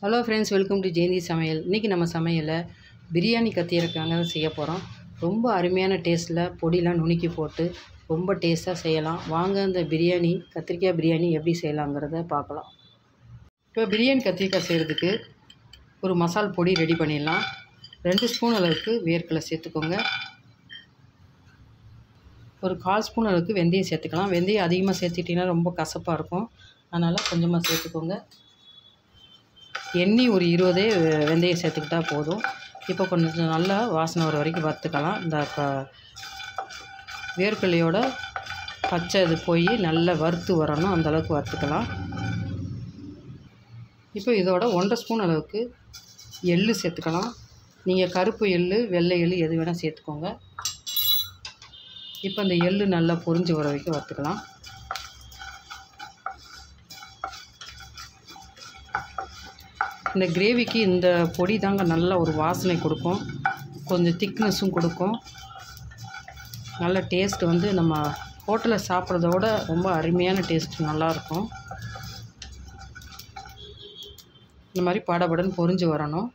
Hello friends, welcome to Jayanthi Samayal. இன்றைக்கி நம்ம சமையலில் பிரியாணி கத்திரிக்காங்க செய்ய போகிறோம். ரொம்ப அருமையான டேஸ்ட்டில் பொடியெலாம் நுணுக்கி போட்டு ரொம்ப டேஸ்ட்டாக செய்யலாம். வாங்க இந்த கத்திரிக்காய் பிரியாணி எப்படி செய்யலாங்கிறத பார்க்கலாம். இப்போ பிரியாணி கத்திரிக்காய் செய்கிறதுக்கு ஒரு மசால் பொடி ரெடி பண்ணிடலாம். 2 ஸ்பூன் அளவுக்கு வேர்க்கடலை சேர்த்துக்கோங்க. ஒரு 1/4 ஸ்பூன் அளவுக்கு வெந்தயம் சேர்த்துக்கலாம். வெந்தயம் அதிகமாக சேர்த்துட்டிங்கன்னா ரொம்ப கசப்பாக இருக்கும், அதனால் கொஞ்சமாக சேர்த்துக்கோங்க. எண்ணெய் ஒரு 20 வெந்தயம் சேர்த்துக்கிட்டால் போதும். இப்போ கொஞ்சம் நல்லா வாசனை வர வரைக்கும் வறுத்துக்கலாம். இந்த வேர்க்கடலையோட பச்சை இது போய் நல்லா வறுத்து வரணும், அந்தளவுக்கு வறுத்துக்கலாம். இப்போ இதோட 1/2 ஸ்பூன் அளவுக்கு எள்ளு சேர்த்துக்கலாம். நீங்கள் கருப்பு எள்ளு, வெள்ளை எள்ளு எது வேணால் சேர்த்துக்கோங்க. இப்போ இந்த எள்ளு நல்லா பொரிஞ்சு வர வரைக்கும் வறுத்துக்கலாம். இந்த கிரேவிக்கு இந்த பொடி தாங்க நல்லா ஒரு வாசனை கொடுக்கும், கொஞ்சம் திக்னஸும் கொடுக்கும். நல்ல டேஸ்ட் வந்து நம்ம ஹோட்டலில் சாப்பிட்றதோட ரொம்ப அருமையான டேஸ்ட் நல்லாயிருக்கும். இந்த மாதிரி படபடன்னு பொரிஞ்சு வரணும்.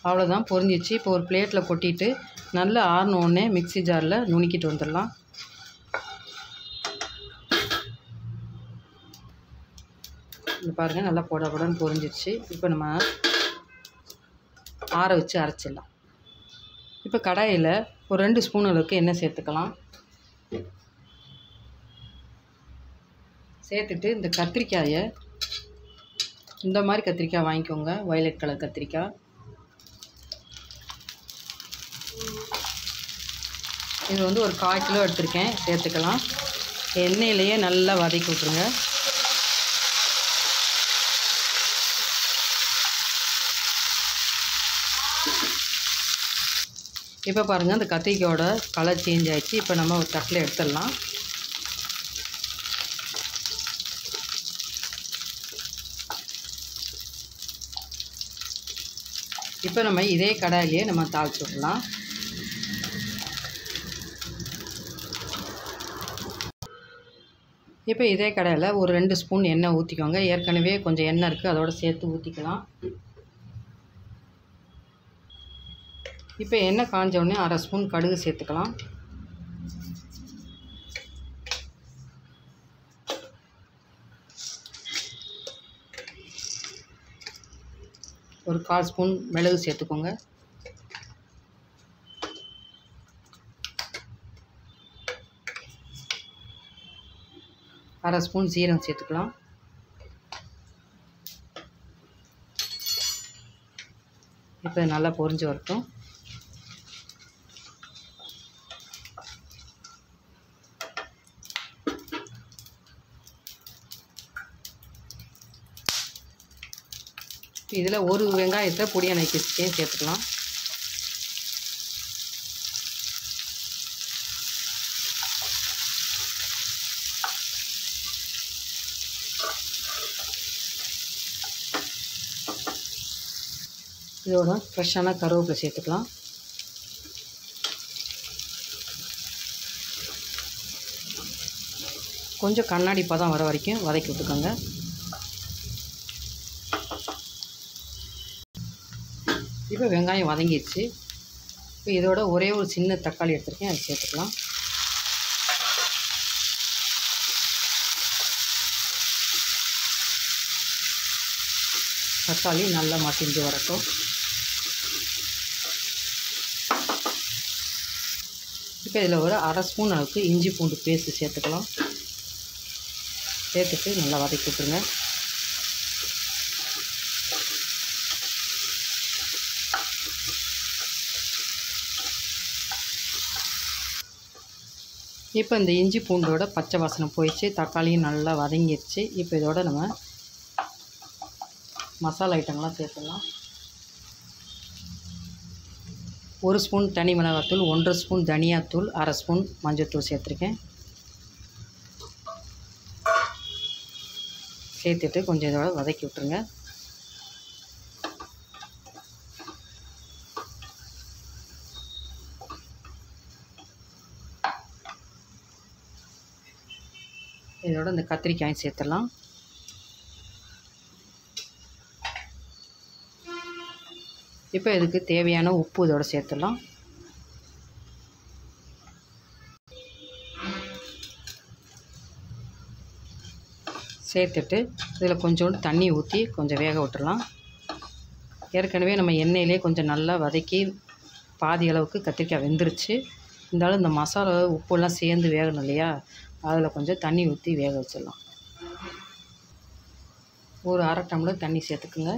அவ்வளோதான், பொரிஞ்சிச்சு. இப்போ ஒரு பிளேட்டில் கொட்டிட்டு நல்லா ஆறினோடனே மிக்ஸி ஜாரில் நுணுக்கிட்டு வந்துடலாம். இது பாருங்கள், நல்லா படபடன்னு பொரிஞ்சிடுச்சு. இப்போ நம்ம ஆற வச்சு அரைச்சிடலாம். இப்போ கடாயில் ஒரு 2 ஸ்பூன் அளவுக்கு எண்ணெய் சேர்த்துக்கலாம். சேர்த்துட்டு இந்த கத்திரிக்காயை, இந்த மாதிரி கத்திரிக்காய் வாங்கிக்கோங்க, வயலட் கலர் கத்திரிக்காய். இது வந்து ஒரு 1/4 கிலோ எடுத்திருக்கேன், சேர்த்துக்கலாம். எண்ணெயிலேயே நல்லா வதக்கி விட்ருங்க. இப்போ பாருங்கள், அந்த கத்திரிக்காயோட கலர் சேஞ்ச் ஆகிடுச்சு. இப்போ நம்ம ஒரு தட்டில் எடுத்துடலாம். இப்போ நம்ம இதே கடாயிலேயே நம்ம தாளிச்சு விடலாம். இப்போ இதே கடாயில் ஒரு 2 ஸ்பூன் எண்ணெய் ஊற்றிக்கோங்க. ஏற்கனவே கொஞ்சம் எண்ணெய் இருக்குது, அதோடு சேர்த்து ஊற்றிக்கலாம். இப்போ எண்ணெய் காஞ்ச உடனே 1/2 ஸ்பூன் கடுகு சேர்த்துக்கலாம். ஒரு 1/4 ஸ்பூன் மிளகு சேர்த்துக்கோங்க. அரை ஸ்பூன் சீரகம் சேர்த்துக்கலாம். இப்போ நல்லா பொரிஞ்சு வரட்டும். இதில் ஒரு வெங்காயத்தை பொடியை நறுக்கி சேர்த்துக்கலாம். இதோட ஃப்ரெஷ்ஷான கருவேப்பிலை சேர்த்துக்கலாம். கொஞ்சம் கண்ணாடி பதம் வர வரைக்கும் வதக்கி விட்டுக்கோங்க. இப்போ வெங்காயம் வதங்கிடுச்சு. இப்போ இதோட ஒரே ஒரு சின்ன தக்காளி எடுத்துருக்கேன், அதை சேர்த்துக்கலாம். தக்காளி நல்லா மசிஞ்சு வரட்டும். இப்போ இதில் ஒரு 1/2 ஸ்பூன் அளவுக்கு இஞ்சி பூண்டு பேஸ்ட்டு சேர்த்துக்கலாம். சேர்த்துட்டு நல்லா வதக்கி விட்டுருங்க. இப்போ இந்த இஞ்சி பூண்டோட பச்சை வாசனை போயிடுச்சு, தக்காளியும் நல்லா வதங்கிடுச்சு. இப்போ இதோட நம்ம மசாலா ஐட்டங்கள்லாம் சேர்த்துடலாம். 1 ஸ்பூன் தனி மிளகாத்தூள், 1/2 ஸ்பூன் தனியாத்தூள், 1/2 ஸ்பூன் மஞ்சள்தூள் சேர்த்துருக்கேன். சேர்த்துட்டு கொஞ்சம் இதோட வதக்கி விட்டுருங்க. இதோட இந்த கத்திரிக்காயும் சேர்த்துடலாம். இப்போ இதுக்கு தேவையான உப்பு இதோட சேர்த்துடலாம். சேர்த்துட்டு இதில் கொஞ்சோண்டு தண்ணி ஊற்றி கொஞ்சம் வேக விட்டுறலாம். ஏற்கனவே நம்ம எண்ணெயிலே கொஞ்சம் நல்லா வதக்கி பாதி அளவுக்கு கத்திரிக்காய் வெந்துருச்சு. இருந்தாலும் இந்த மசாலா உப்புலாம் சேர்ந்து வேகணும் இல்லையா, அதில் கொஞ்சம் தண்ணி ஊற்றி வேக வச்சிடலாம். ஒரு அரை டம்ளர் தண்ணி சேர்த்துக்குங்க.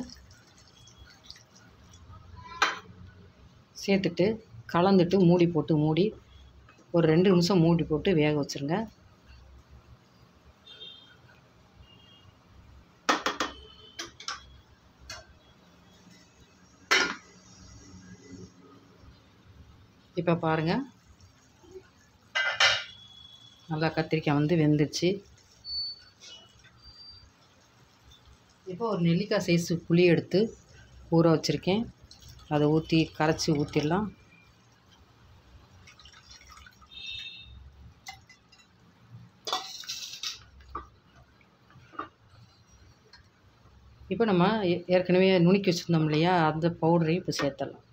சேர்த்துட்டு கலந்துட்டு மூடி ஒரு 2 நிமிஷம் மூடி போட்டு வேக வச்சுருங்க. இப்போ பாருங்கள், நல்லா கத்திரிக்காய் வந்து வெந்துருச்சு. இப்போ ஒரு நெல்லிக்காய் சைஸு புளி எடுத்து ஊற வச்சுருக்கேன். அதை கரைச்சி ஊற்றிடலாம். இப்போ நம்ம ஏற்கனவே நுணுக்கி வச்சுருந்தோம் இல்லையா, அந்த பவுடரையும் இப்போ சேர்த்துடலாம்.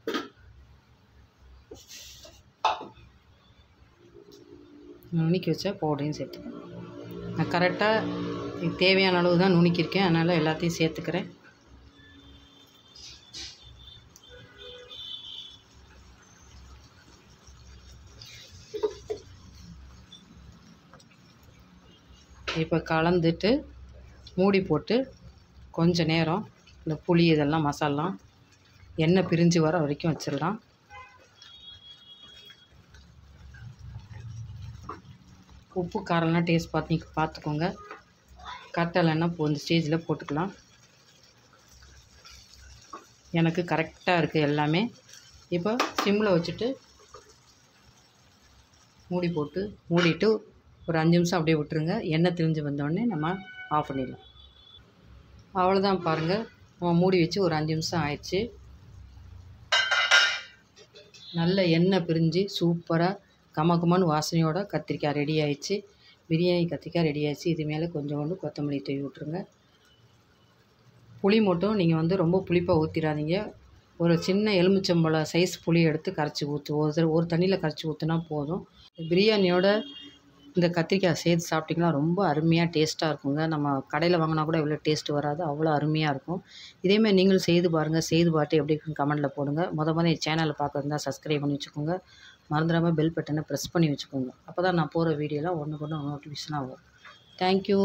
நுணுக்கி வச்ச பவுடரையும் சேர்த்துக்கலாம். நான் கரெக்டாக தேவையான அளவு தான் நுணுக்கியிருக்கேன், அதனால் எல்லாத்தையும் சேர்த்துக்கிறேன். இப்போ கலந்துட்டு மூடி போட்டு கொஞ்ச நேரம் இந்த புளி இதெல்லாம் மசாலாம் எண்ணெய் பிரிஞ்சு வர வரைக்கும் வச்சிடலாம். உப்பு காரம்லாம் டேஸ்ட் பார்த்துக்கோங்க. கரெக்டாக இப்போ இந்த ஸ்டேஜில் போட்டுக்கலாம். எனக்கு கரெக்டாக இருக்குது எல்லாமே. இப்போ சிம்மில் வச்சுட்டு மூடிட்டு ஒரு 5 நிமிஷம் அப்படியே விட்டுருங்க. எண்ணெய் திரிஞ்சு வந்தோடனே நம்ம ஆஃப் பண்ணிடலாம். அவ்வளோதான் பாருங்கள், நம்ம மூடி வச்சு ஒரு 5 நிமிஷம் ஆயிடுச்சு. நல்ல எண்ணெய் பிரிஞ்சு சூப்பராக கமகமான வாசனையோட கத்திரிக்காய் ரெடி ஆயிடுச்சு. பிரியாணி கத்திரிக்காய் ரெடி ஆயிடுச்சு. இது மேலே கொஞ்சோண்டு கொத்தமல்லி தூவி விட்ருங்க. புளி மட்டும் நீங்கள் வந்து ரொம்ப புளிப்பாக ஊற்றிடாதீங்க. ஒரு சின்ன எலுமிச்சம்பழம் சைஸ் புளி எடுத்து கரைச்சி ஒரு தண்ணியில் கரைச்சி ஊற்றினா போதும். பிரியாணியோட இந்த கத்திரிக்காய் சேர்த்து சாப்பிட்டிங்கன்னா ரொம்ப அருமையாக டேஸ்ட்டாக இருக்குங்க. நம்ம கடையில் வாங்கினா கூட இவ்வளோ டேஸ்ட்டு வராது, அவ்வளோ அருமையாக இருக்கும். இதேமாதிரி நீங்களும் செய்து பாருங்கள். செய்து பார்த்து எப்படி இருக்குன்னு கமெண்ட்டில் போடுங்க. மொதல் என் சேனலை பார்க்குறதா சப்ஸ்கிரைப் பண்ணி வச்சுக்கோங்க. மறந்துடாமல் பெல் பட்டனை ப்ரெஸ் பண்ணி வச்சுக்கோங்க. அப்போ தான் நான் போகிற வீடியோலாம் ஒன்று நோட்டிஃபிகேஷனாக வரும். தேங்க்யூ.